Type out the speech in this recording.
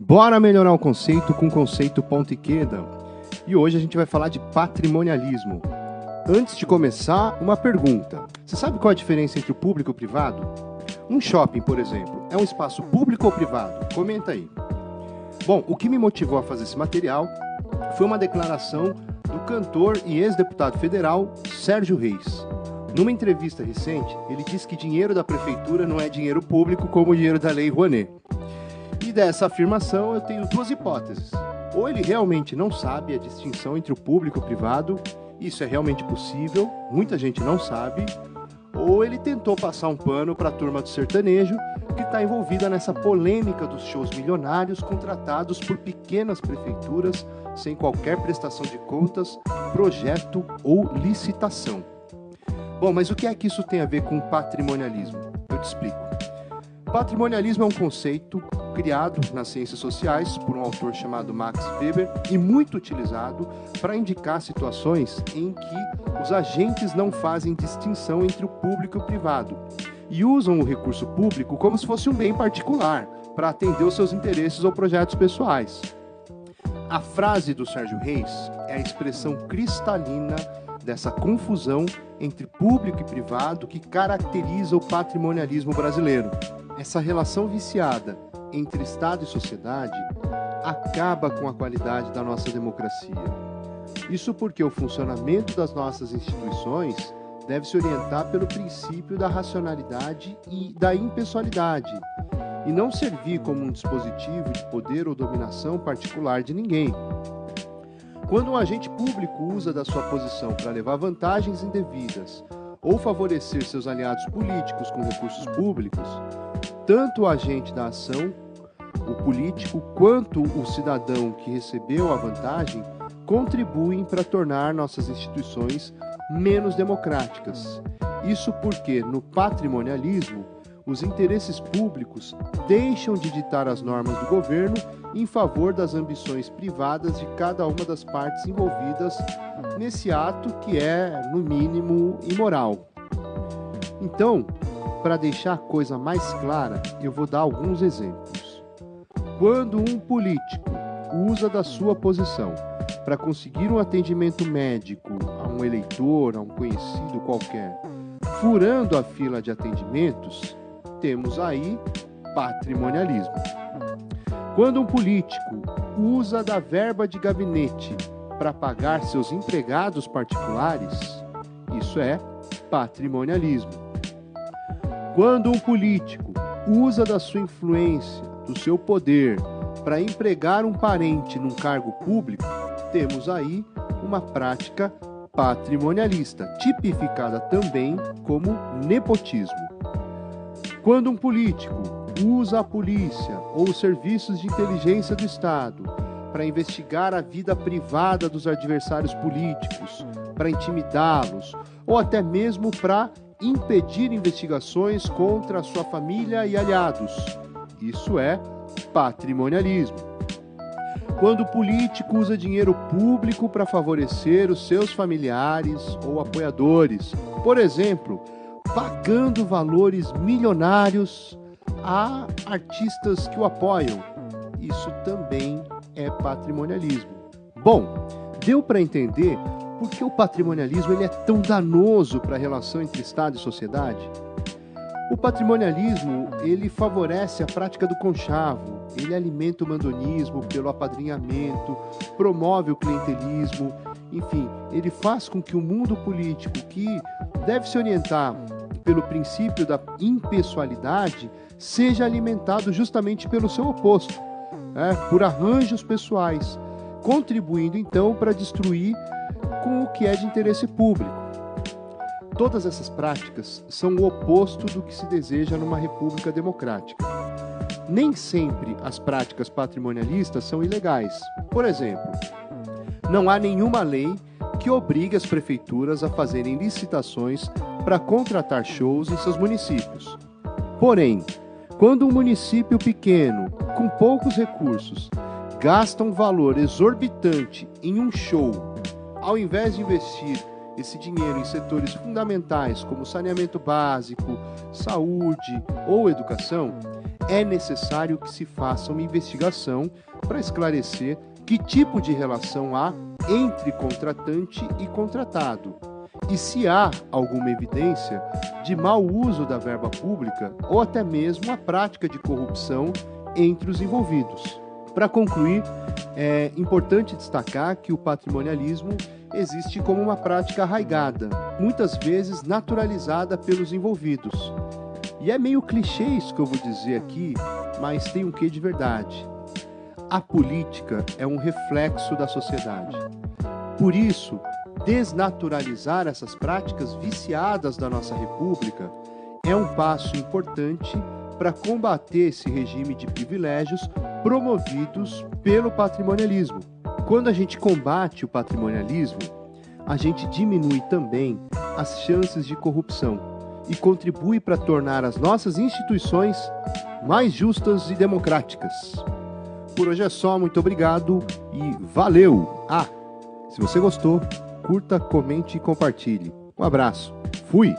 Bora melhorar o conceito com o conceito ponto esquerda. E hoje a gente vai falar de patrimonialismo. Antes de começar, uma pergunta. Você sabe qual é a diferença entre o público e o privado? Um shopping, por exemplo, é um espaço público ou privado? Comenta aí. Bom, o que me motivou a fazer esse material foi uma declaração do cantor e ex-deputado federal Sérgio Reis. Numa entrevista recente, ele disse que dinheiro da prefeitura não é dinheiro público como o dinheiro da Lei Rouanet. E dessa afirmação eu tenho duas hipóteses. Ou ele realmente não sabe a distinção entre o público e o privado, isso é realmente possível, muita gente não sabe, ou ele tentou passar um pano para a turma do sertanejo que está envolvida nessa polêmica dos shows milionários contratados por pequenas prefeituras sem qualquer prestação de contas, projeto ou licitação. Bom, mas o que é que isso tem a ver com patrimonialismo? Eu te explico. Patrimonialismo é um conceito criado nas ciências sociais por um autor chamado Max Weber e muito utilizado para indicar situações em que os agentes não fazem distinção entre o público e o privado e usam o recurso público como se fosse um bem particular para atender os seus interesses ou projetos pessoais. A frase do Sérgio Reis é a expressão cristalina dessa confusão entre público e privado que caracteriza o patrimonialismo brasileiro. Essa relação viciada entre Estado e sociedade acaba com a qualidade da nossa democracia. Isso porque o funcionamento das nossas instituições deve se orientar pelo princípio da racionalidade e da impessoalidade, e não servir como um dispositivo de poder ou dominação particular de ninguém. Quando um agente público usa da sua posição para levar vantagens indevidas ou favorecer seus aliados políticos com recursos públicos, tanto o agente da ação, o político, quanto o cidadão que recebeu a vantagem contribuem para tornar nossas instituições menos democráticas. Isso porque, no patrimonialismo, os interesses públicos deixam de ditar as normas do governo em favor das ambições privadas de cada uma das partes envolvidas nesse ato que é, no mínimo, imoral. Então, para deixar a coisa mais clara, eu vou dar alguns exemplos. Quando um político usa da sua posição para conseguir um atendimento médico a um eleitor, a um conhecido qualquer, furando a fila de atendimentos, temos aí patrimonialismo. Quando um político usa da verba de gabinete para pagar seus empregados particulares, isso é patrimonialismo. Quando um político usa da sua influência, do seu poder, para empregar um parente num cargo público, temos aí uma prática patrimonialista, tipificada também como nepotismo. Quando um político usa a polícia ou os serviços de inteligência do Estado para investigar a vida privada dos adversários políticos, para intimidá-los, ou até mesmo para impedir investigações contra a sua família e aliados, isso é patrimonialismo. Quando o político usa dinheiro público para favorecer os seus familiares ou apoiadores, por exemplo, pagando valores milionários a artistas que o apoiam, isso também é patrimonialismo. Bom, deu para entender por que o patrimonialismo ele é tão danoso para a relação entre Estado e sociedade? O patrimonialismo ele favorece a prática do conchavo, ele alimenta o mandonismo pelo apadrinhamento, promove o clientelismo, enfim, ele faz com que o mundo político, que deve se orientar pelo princípio da impessoalidade, seja alimentado justamente pelo seu oposto, por arranjos pessoais, contribuindo então para destruir com o que é de interesse público. Todas essas práticas são o oposto do que se deseja numa república democrática. Nem sempre as práticas patrimonialistas são ilegais. Por exemplo, não há nenhuma lei que obrigue as prefeituras a fazerem licitações para contratar shows em seus municípios. Porém, quando um município pequeno, com poucos recursos, gasta um valor exorbitante em um show, ao invés de investir esse dinheiro em setores fundamentais como saneamento básico, saúde ou educação, é necessário que se faça uma investigação para esclarecer que tipo de relação há entre contratante e contratado e se há alguma evidência de mau uso da verba pública ou até mesmo a prática de corrupção entre os envolvidos. Para concluir, é importante destacar que o patrimonialismo existe como uma prática arraigada, muitas vezes naturalizada pelos envolvidos. E é meio clichê isso que eu vou dizer aqui, mas tem um quê de verdade. A política é um reflexo da sociedade. Por isso, desnaturalizar essas práticas viciadas da nossa República é um passo importante para combater esse regime de privilégios promovidos pelo patrimonialismo. Quando a gente combate o patrimonialismo, a gente diminui também as chances de corrupção e contribui para tornar as nossas instituições mais justas e democráticas. Por hoje é só, muito obrigado e valeu! Se você gostou, curta, comente e compartilhe. Um abraço. Fui!